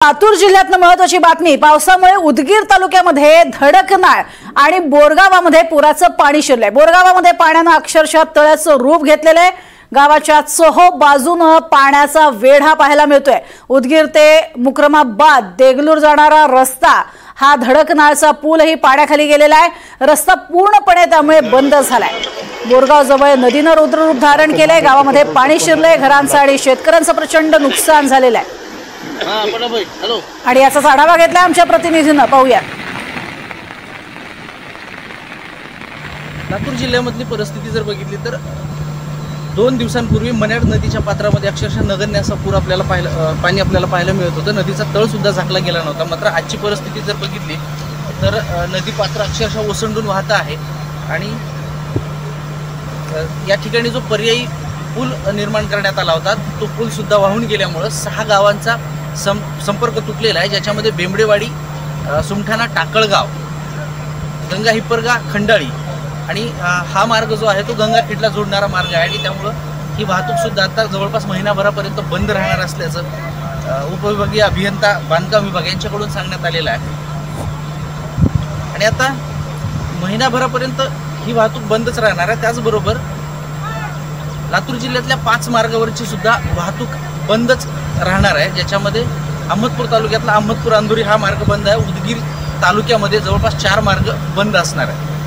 लातूर जिल्ह्यातनं महत्त्वाची बातमी। पावसामुळे उदगीर तालुक्यामध्ये धडकनाळ आणि बोरगावामध्ये पुराचं पाणी शिरलंय। बोरगावामध्ये पाण्यानं अक्षरशः तळ्याचं रूप घेतलेलं आहे। गावाच्या चोहो बाजूनं पाण्याचा वेढा पाहायला मिळतोय। उदगीर ते मुक्रमाबाद देगलूर जाणारा रस्ता हा धडकनाळचा पूलही पाण्याखाली गेलेला आहे। रस्ता पूर्णपणे त्यामुळे बंद झालाय। बोरगाव जवळ नदीनं रुद्ररूप धारण केलंय। गावामध्ये पाणी शिरलंय। घरांचं आणि शेतकऱ्यांचं प्रचंड नुकसान झालेलं आहे। आणि याचाच आढावा घेतला आमच्या प्रतिनिधीनं, पाहूया। लातूर जिल्ह्यामधली परिस्थिती जर बघितली तर 2 दिवसांपूर्वी मन्याड नदीच्या पात्रामध्ये अक्षरशः नगण्य असा पूर पाणी आपल्याला पाहायला मिळत होतं। नदीचा तळ सुद्धा झाकला गेला नव्हता। मात्र आजची परिस्थिती जर बघितली तर नदी पात्र अक्षरशः ओसंडून वाहत आहे आणि या ठिकाणी जो पर्यायी पूल निर्माण करण्यात आला होता तो पूल सुद्धा वाहून गेल्यामुळे 6 गावांचा संपर्क तुटलेला आहे, ज्याच्यामध्ये बेंबडेवाडी, सुमठाणा, टाकळगाव, गंगा हिप्परगा, खंडाळी आणि हा मार्ग जो आहे तो गंगाखेडला जोडणारा मार्ग आहे आणि त्यामुळे ही वाहतूक सुद्धा आता जवळपास महिनाभरापर्यंत बंद राहणार असल्याचं उपविभागीय अभियंता बांधकाम विभाग यांच्याकडून सांगण्यात आलेलं आहे। आणि आता महिनाभरापर्यंत ही वाहतूक बंदच राहणार आहे। त्याचबरोबर लातूर जिल्ह्यातल्या 5 मार्गावरची सुद्धा वाहतूक बंदच राहणार आहे, ज्याच्यामध्ये अहमदपूर तालुक्यातला अहमदपूर अंधोरी हा मार्ग बंद आहे। उदगीर तालुक्यामध्ये जवळपास 4 मार्ग बंद असणार आहे।